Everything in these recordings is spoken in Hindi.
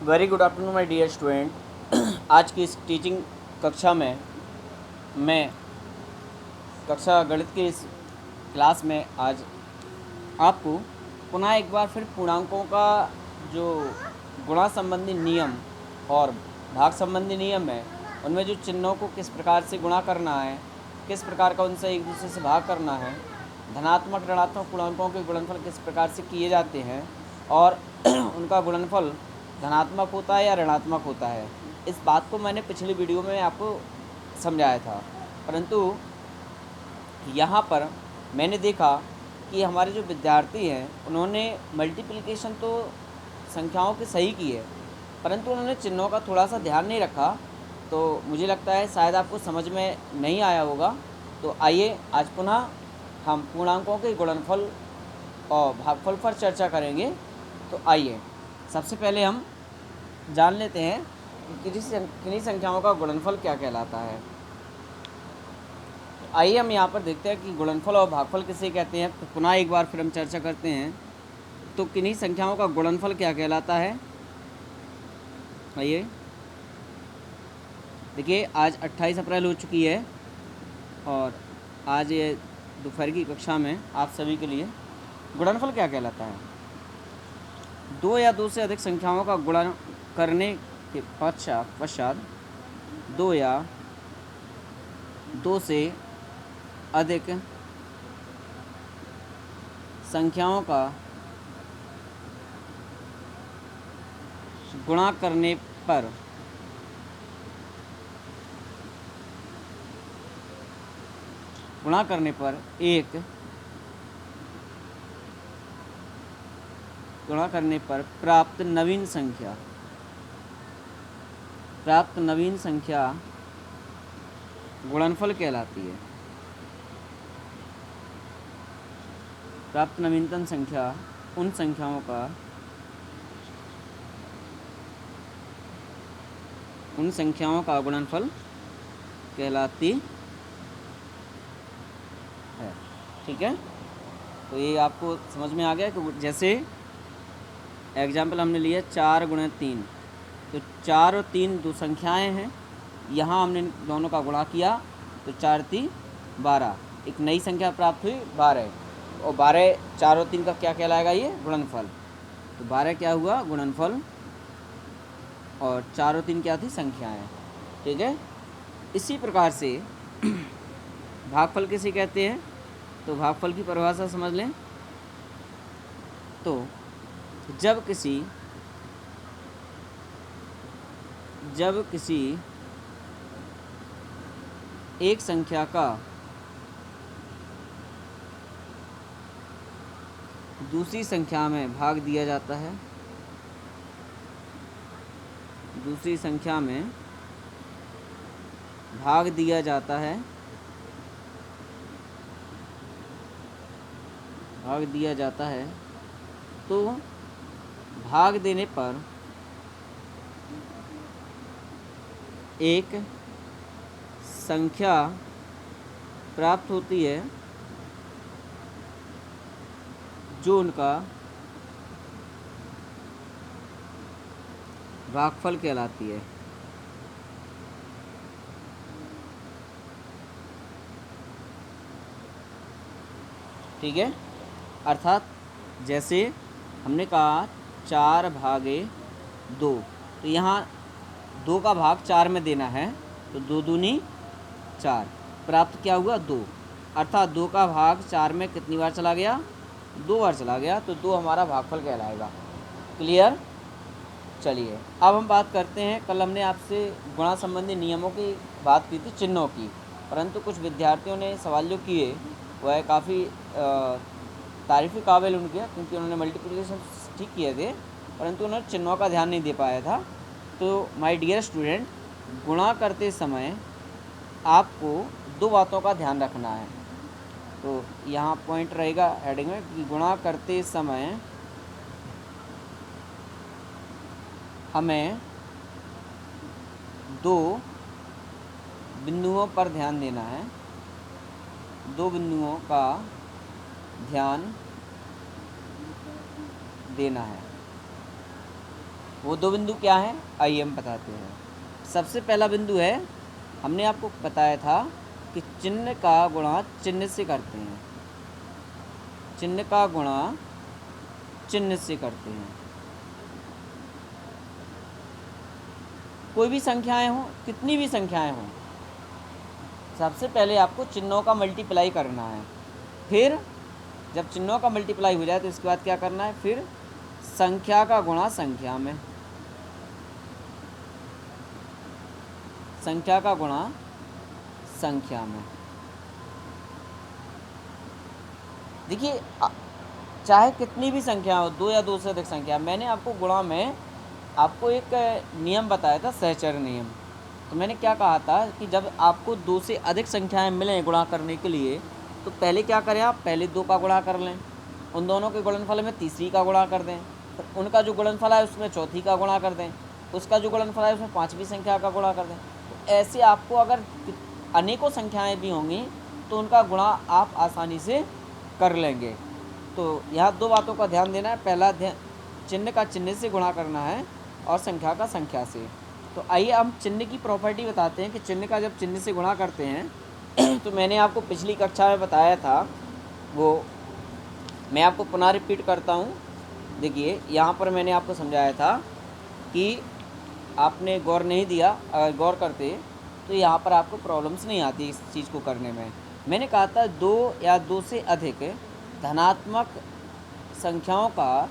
Very good afternoon my dear student. आज की इस टीचिंग कक्षा में मैं कक्षा गणित की इस क्लास में आज आपको पुनः एक बार फिर पूर्णांकों का जो गुणा संबंधी नियम और भाग संबंधी नियम है, उनमें जो चिन्हों को किस प्रकार से गुणा करना है, किस प्रकार का उनसे एक दूसरे से भाग करना है, धनात्मक ऋणात्मक पूर्णांकों के गुणनफल किस प्रकार से किए जाते हैं और उनका गुणनफल धनात्मक होता है या ऋणात्मक होता है, इस बात को मैंने पिछली वीडियो में आपको समझाया था। परंतु यहाँ पर मैंने देखा कि हमारे जो विद्यार्थी हैं उन्होंने मल्टीप्लिकेशन तो संख्याओं की सही की है, परंतु उन्होंने चिन्हों का थोड़ा सा ध्यान नहीं रखा। तो मुझे लगता है शायद आपको समझ में नहीं आया होगा। तो आइए आज पुनः हम पूर्णांकों के गुणनफल और भागफल पर चर्चा करेंगे। तो आइए सबसे पहले हम जान लेते हैं कि किन्हीं संख्याओं का गुणनफल क्या कहलाता है। आइए हम यहाँ पर देखते हैं कि गुणनफल और भागफल किसे कहते हैं। तो पुनः एक बार फिर हम चर्चा करते हैं। तो किन्हीं संख्याओं का गुणनफल क्या कहलाता है। आइए देखिए, आज 28 अप्रैल हो चुकी है और आज ये दोपहर की कक्षा में आप सभी के लिए गुणनफल क्या कहलाता है। दो या दो से अधिक संख्याओं का गुणन करने के पश्चात दो या दो से अधिक संख्याओं का गुणा करने पर प्राप्त नवीन संख्या गुणनफल कहलाती है। प्राप्त नवीनतम संख्या उन संख्याओं का गुणनफल कहलाती है। ठीक है, तो ये आपको समझ में आ गया कि जैसे एग्जाम्पल हमने लिया 4 × 3, तो 4 और 3 दो संख्याएं हैं, यहाँ हमने दोनों का गुणा किया तो 4 3 12, एक नई संख्या प्राप्त हुई 12, और 12 4 और 3 का क्या कहलाएगा, ये गुणनफल। तो 12 क्या हुआ, गुणनफल, और 4 और 3 क्या थी, संख्याएं। ठीक है, इसी प्रकार से भागफल किसे कहते हैं। तो भागफल की परिभाषा समझ लें। तो जब किसी एक संख्या का दूसरी संख्या में भाग दिया जाता है, तो भाग देने पर एक संख्या प्राप्त होती है जो उनका भागफल कहलाती है। ठीक है, अर्थात जैसे हमने कहा 4/2, तो यहाँ 2 का भाग 4 में देना है, तो 2 दूनी 4, प्राप्त क्या हुआ, 2, अर्थात 2 का भाग 4 में कितनी बार चला गया, 2 बार चला गया, तो 2 हमारा भागफल कहलाएगा। क्लियर। चलिए अब हम बात करते हैं, कल हमने आपसे गुणा संबंधी नियमों की बात की थी, चिन्हों की, परंतु कुछ विद्यार्थियों ने सवाल जो किए वह काफ़ी तारीफ़ी काबिल उनके, क्योंकि उन्होंने मल्टीप्लिकेशन ठीक किए थे परंतु उन्होंने चिन्हों का ध्यान नहीं दे पाया था। तो माय डियर स्टूडेंट, गुणा करते समय आपको 2 बातों का ध्यान रखना है। तो यहाँ पॉइंट रहेगा हेडिंग में कि गुणा करते समय हमें 2 बिंदुओं पर ध्यान देना है, 2 बिंदुओं का ध्यान देना है। वो दो बिंदु क्या हैं, आइए हम बताते हैं। सबसे पहला बिंदु है, हमने आपको बताया था कि चिन्ह का गुणा चिन्ह से करते हैं, चिन्ह का गुणा चिन्ह से करते हैं। कोई भी संख्याएं हों, कितनी भी संख्याएं हों, सबसे पहले आपको चिन्हों का मल्टीप्लाई करना है। फिर जब चिन्हों का मल्टीप्लाई हो जाए तो इसके बाद क्या करना है, फिर संख्या का गुणा संख्या में, संख्या का गुणा संख्या में। देखिए चाहे कितनी भी संख्या हो, दो या दो से अधिक संख्या, मैंने आपको गुणा में आपको एक नियम बताया था, सहचर नियम। तो मैंने क्या कहा था कि जब आपको दो से अधिक संख्याएं मिलें गुणा करने के लिए, तो पहले क्या करें, आप पहले दो का गुणा कर लें, उन दोनों के गुणनफल में तीसरी का गुणा कर दें, फिर उनका जो गुणनफल है उसमें चौथी का गुणा कर दें, उसका जो गुणनफल है उसमें पाँचवीं संख्या का गुणा कर दें। तो ऐसे आपको अगर अनेकों संख्याएँ भी होंगी तो उनका गुणा आप आसानी से कर लेंगे। तो यहाँ दो बातों का ध्यान देना है, पहला चिन्ह का चिन्ह से गुणा करना है और संख्या का संख्या से। तो आइए हम चिन्ह की प्रॉपर्टी बताते हैं कि चिन्ह का जब चिन्ह से गुणा करते हैं तो मैंने आपको पिछली कक्षा में बताया था, वो मैं आपको पुनः रिपीट करता हूँ। देखिए यहाँ पर मैंने आपको समझाया था कि आपने गौर नहीं दिया, अगर गौर करते तो यहाँ पर आपको प्रॉब्लम्स नहीं आती इस चीज़ को करने में। मैंने कहा था दो या दो से अधिक धनात्मक संख्याओं का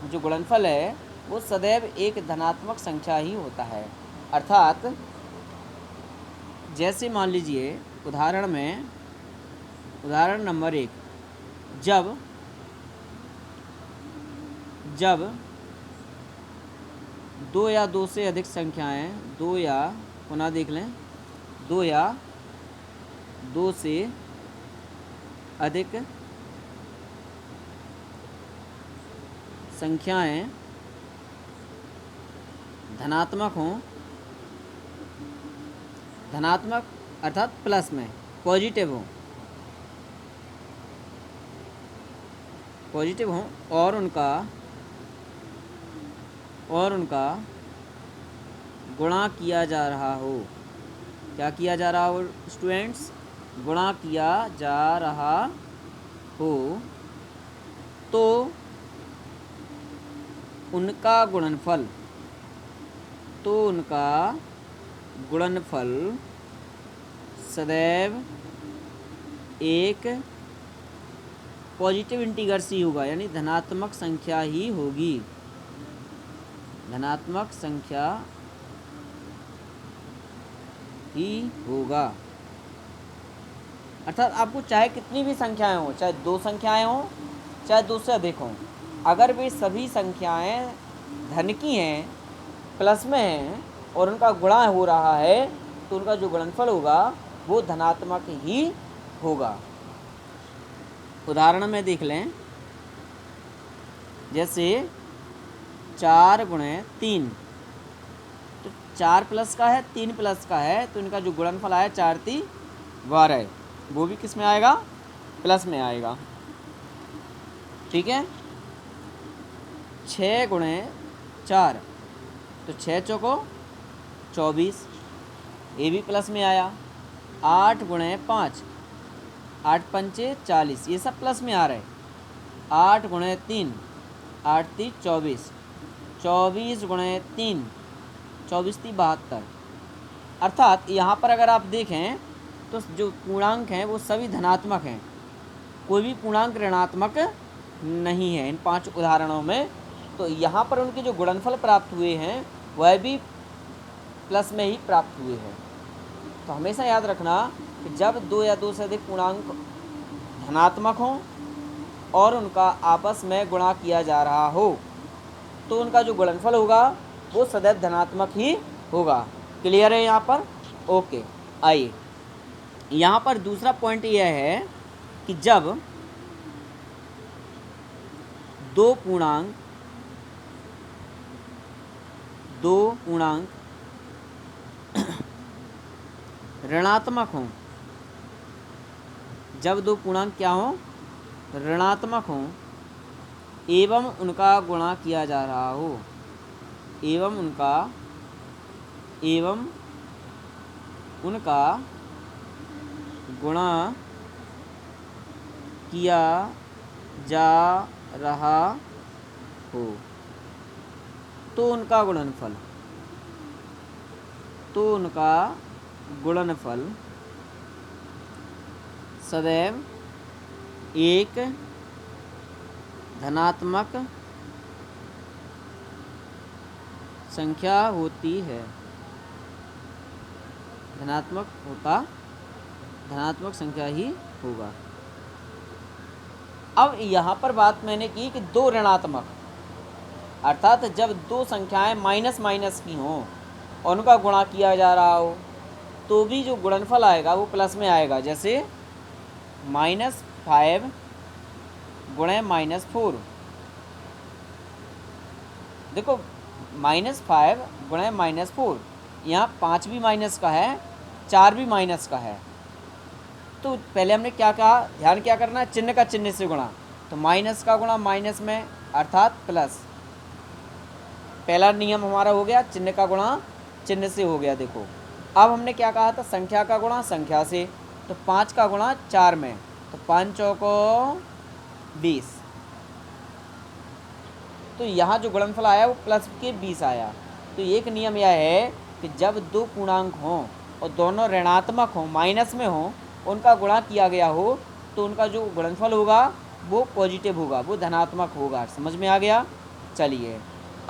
जो गुणनफल है वो सदैव एक धनात्मक संख्या ही होता है। अर्थात जैसे मान लीजिए उदाहरण में, उदाहरण नंबर 1, जब दो या दो से अधिक संख्याएं, दो या, पुनः देख लें, दो या दो से अधिक संख्याएं धनात्मक हों, धनात्मक अर्थात प्लस में, पॉजिटिव हों, पॉजिटिव हों और उनका गुणा किया जा रहा हो। क्या किया जा रहा हो स्टूडेंट्स, गुणा किया जा रहा हो, तो उनका गुणनफल सदैव एक पॉजिटिव इंटीगर सी होगा, यानी धनात्मक संख्या ही होगी, धनात्मक संख्या ही होगा। अर्थात आपको चाहे कितनी भी संख्याएं हों, चाहे दो संख्याएं हों, चाहे दो से अधिक हों, अगर वे सभी संख्याएं धन की हैं, प्लस में हैं और उनका गुणा हो रहा है, तो उनका जो गुणनफल होगा वो धनात्मक ही होगा। उदाहरण में देख लें, जैसे 4 गुणे 3, तो 4 प्लस का है, 3 प्लस का है, तो इनका जो गुणनफल आया 4 3 12, वो भी किस में आएगा, प्लस में आएगा। ठीक है। 6 गुणे 4, तो 6 चौको 24, ये भी प्लस में आया। 8 गुणे 5, 8 पंचे 40, ये सब प्लस में आ रहे। 8 गुणे 3, 8 3 24, 24 गुणे 3, 24 3 72। अर्थात यहाँ पर अगर आप देखें तो जो पूर्णांक हैं वो सभी धनात्मक हैं, कोई भी पूर्णांक ऋणात्मक नहीं है इन 5 उदाहरणों में। तो यहाँ पर उनके जो गुणनफल प्राप्त हुए हैं वह भी प्लस में ही प्राप्त हुए हैं। तो हमेशा याद रखना कि जब दो या दो से अधिक पूर्णांक धनात्मक हों और उनका आपस में गुणा किया जा रहा हो, तो उनका जो गुणनफल होगा वो सदैव धनात्मक ही होगा। क्लियर है यहाँ पर? ओके। आइए यहाँ पर दूसरा पॉइंट यह है कि जब दो पूर्णांक ऋणात्मक हों, जब दो पूर्णांक क्या हों, ऋणात्मक हों, एवं उनका गुणा किया जा रहा हो, एवं उनका गुणा किया जा रहा हो तो उनका गुणनफल सदैव एक धनात्मक संख्या होती है। धनात्मक संख्या ही होगा। अब यहाँ पर बात मैंने की कि दो ऋणात्मक, अर्थात जब दो संख्याएं माइनस माइनस की हों और उनका गुणा किया जा रहा हो तो भी जो गुणनफल आएगा वो प्लस में आएगा। जैसे -5 गुणे -4, देखो -5 गुणे -4, यहाँ 5 भी माइनस का है, 4 भी माइनस का है। तो पहले हमने क्या कहा, ध्यान क्या करना है, चिन्ह का चिन्ह से गुणा। तो माइनस का गुणा माइनस में अर्थात प्लस। पहला नियम हमारा हो गया, चिन्ह का गुणा चिन्ह से हो गया। देखो अब हमने क्या कहा था, संख्या का गुणा संख्या से। तो 5 का गुणा 4 में, तो 5 चौको 20। तो यहाँ जो गुणनफल आया वो प्लस के 20 आया। तो एक नियम यह है कि जब दो पूर्णांक हों और दोनों ऋणात्मक हों, माइनस में हों, उनका गुणा किया गया हो तो उनका जो गुणनफल होगा वो पॉजिटिव होगा, वो धनात्मक होगा। समझ में आ गया। चलिए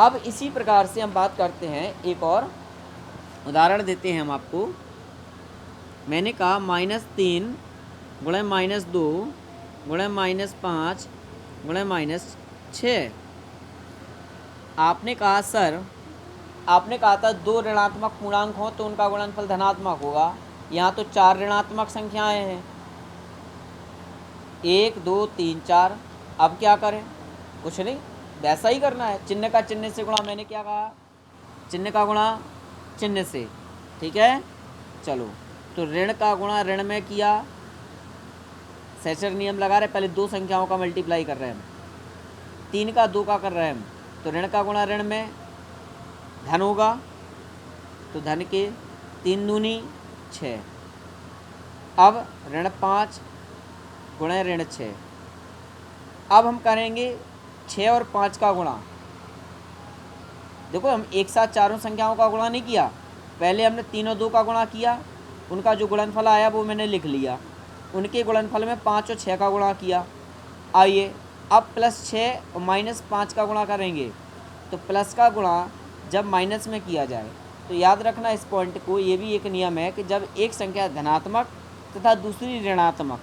अब इसी प्रकार से हम बात करते हैं, एक और उदाहरण देते हैं हम आपको। मैंने कहा -3 गुणे -2 गुणे -5 गुणे -6। आपने कहा सर, आपने कहा था दो ऋणात्मक पूर्णांक हों तो उनका गुणनफल धनात्मक होगा। यहाँ तो 4 ऋणात्मक संख्याएं हैं, 1 2 3 4। अब क्या करें, कुछ नहीं, वैसा ही करना है, चिन्ह का चिन्ह से गुणा। मैंने क्या कहा, चिन्ह का गुणा चिन्ह से, ठीक है। चलो तो ऋण का गुणा ऋण में किया, सेचर नियम लगा रहे, पहले दो संख्याओं का मल्टीप्लाई कर रहे हैं हम, 3 का 2 का कर रहे हैं हम। तो ऋण का गुणा ऋण में धन होगा, तो धन के 3 दूनी 6। अब ऋण 5 गुणे ऋण 6। अब हम करेंगे 6 और 5 का गुणा। देखो हम एक साथ चारों संख्याओं का गुणा नहीं किया, पहले हमने 3 और 2 का गुणा किया, उनका जो गुणनफल आया वो मैंने लिख लिया। उनके गुणनफल में 5 और 6 का गुणा किया। आइए अब +6 और -5 का गुणा करेंगे। तो प्लस का गुणा जब माइनस में किया जाए, तो याद रखना इस पॉइंट को, ये भी एक नियम है कि जब एक संख्या धनात्मक तथा दूसरी ऋणात्मक,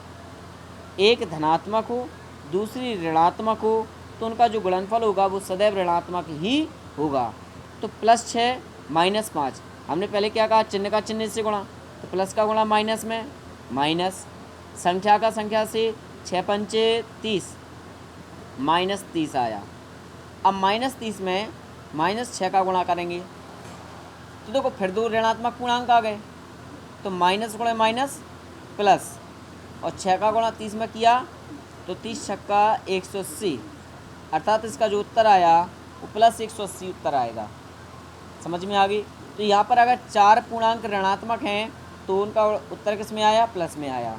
एक धनात्मक हो दूसरी ऋणात्मक हो, तो उनका जो गुणनफल होगा वो सदैव ऋणात्मक ही होगा। तो +6 -5, हमने पहले क्या कहा, चिन्ह का चिन्ह से गुणा। तो प्लस का गुणा माइनस में, माइनस संख्या का संख्या से, 6 पंचे 30, -30 आया। अब -30 में -6 का गुणा करेंगे तो देखो फिर दो ऋणात्मक पूर्णांक आ गए। तो माइनस गुणे माइनस प्लस, और 6 का गुणा 30 में किया तो 30 छक्का 180, अर्थात इसका जो उत्तर आया वो +180 उत्तर आएगा। समझ में आ गई। तो यहाँ पर अगर 4 पूर्णांक ऋणात्मक हैं तो उनका उत्तर किस में आया, प्लस में आया।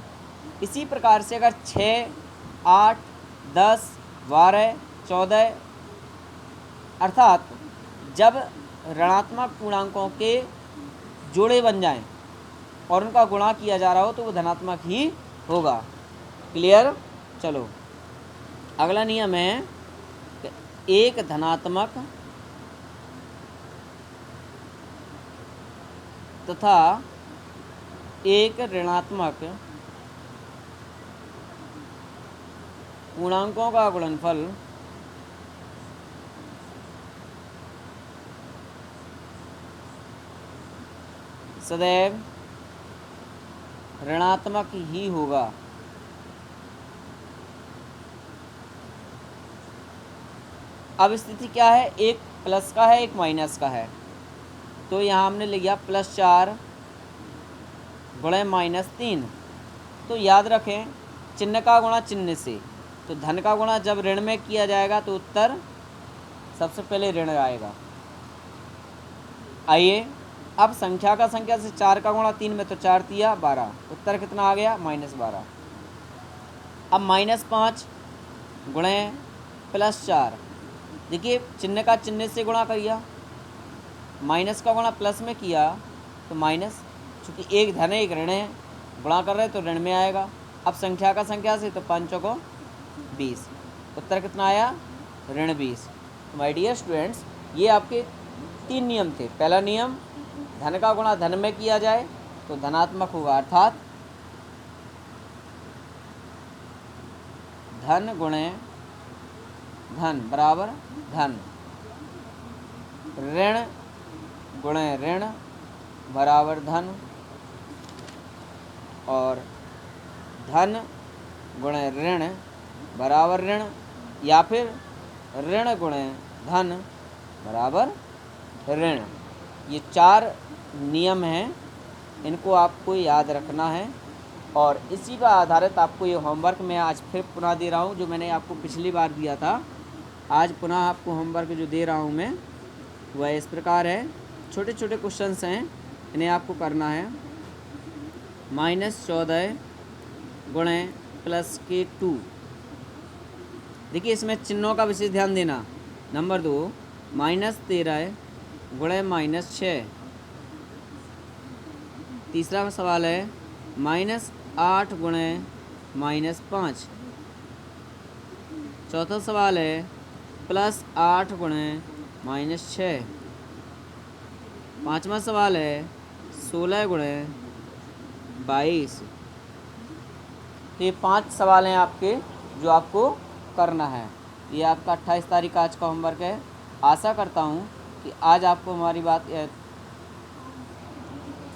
इसी प्रकार से अगर 6 8 10 12 14, अर्थात जब ऋणात्मक पूर्णांकों के जोड़े बन जाएं और उनका गुणा किया जा रहा हो तो वो धनात्मक ही होगा। क्लियर। चलो अगला नियम है कि एक धनात्मक तथा एक ऋणात्मक पूर्णांकों का गुणनफल सदैव ऋणात्मक ही होगा। अब स्थिति क्या है, एक प्लस का है एक माइनस का है। तो यहाँ हमने लिखा +4 गुणे -3। तो याद रखें चिन्ह का गुणा चिन्ह से। तो धन का गुणा जब ऋण में किया जाएगा तो उत्तर सबसे पहले ऋण आएगा। आइए अब संख्या का संख्या से 4 का गुणा 3 में, तो 4 तिया 12, उत्तर कितना आ गया -12। अब -5 गुणे +4, देखिए चिन्ह का चिन्ह से गुणा करिए, माइनस का गुणा प्लस में किया तो माइनस, चूँकि एक धन है एक ऋण है, गुणा कर रहे तो ऋण में आएगा। अब संख्या का संख्या से, तो 5 चौको 20, उत्तर कितना आया ऋण 20। तो माय डियर स्टूडेंट्स, ये आपके 3 नियम थे। पहला नियम, धन का गुणा धन में किया जाए तो धनात्मक होगा, अर्थात धन गुणे धन बराबर धन, ऋण गुणे ऋण बराबर धन, और धन गुणे ऋण बराबर ऋण, या फिर ऋण गुणे धन बराबर ऋण। ये 4 नियम हैं, इनको आपको याद रखना है। और इसी पर आधारित आपको ये होमवर्क मैं आज फिर पुनः दे रहा हूँ, जो मैंने आपको पिछली बार दिया था। आज पुनः आपको होमवर्क जो दे रहा हूँ मैं, वह इस प्रकार है। छोटे छोटे क्वेश्चंस हैं, इन्हें आपको करना है। -14 गुणे +k2, देखिए इसमें चिन्हों का विशेष ध्यान देना। नंबर 2, -13 गुणे -6। तीसरा सवाल है -8 गुणे -5। चौथा सवाल है +8 गुणे -6। पाँचवा सवाल है 16 गुणे 22। तो ये 5 सवाल हैं आपके, जो आपको करना है। ये आपका 28 तारीख आज का होमवर्क है। आशा करता हूँ कि आज आपको हमारी बात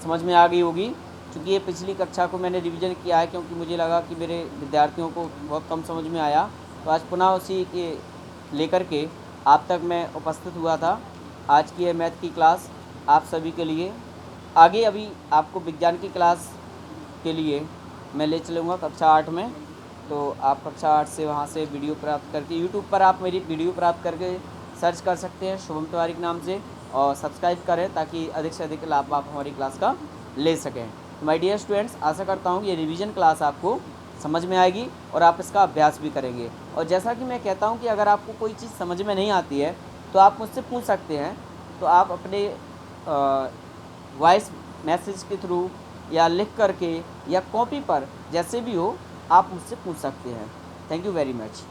समझ में आ गई होगी, क्योंकि ये पिछली कक्षा को मैंने रिवीजन किया है, क्योंकि मुझे लगा कि मेरे विद्यार्थियों को बहुत कम समझ में आया। तो आज पुनः उसी के लेकर के आप तक मैं उपस्थित हुआ था। आज की है मैथ की क्लास आप सभी के लिए। आगे अभी आपको विज्ञान की क्लास के लिए मैं ले चलूँगा कक्षा 8 में। तो आप कक्षा 8 से वहाँ से वीडियो प्राप्त करके, यूट्यूब पर आप मेरी वीडियो प्राप्त करके सर्च कर सकते हैं शुभम तिवारी के नाम से, और सब्सक्राइब करें ताकि अधिक से अधिक लाभ आप हमारी क्लास का ले सकें। माय डियर स्टूडेंट्स, आशा करता हूँ ये रिवीजन क्लास आपको समझ में आएगी और आप इसका अभ्यास भी करेंगे। और जैसा कि मैं कहता हूँ कि अगर आपको कोई चीज़ समझ में नहीं आती है तो आप मुझसे पूछ सकते हैं। तो आप अपने वॉइस मैसेज के थ्रू या लिख करके या कॉपी पर, जैसे भी हो, आप मुझसे पूछ सकते हैं। Thank you very much.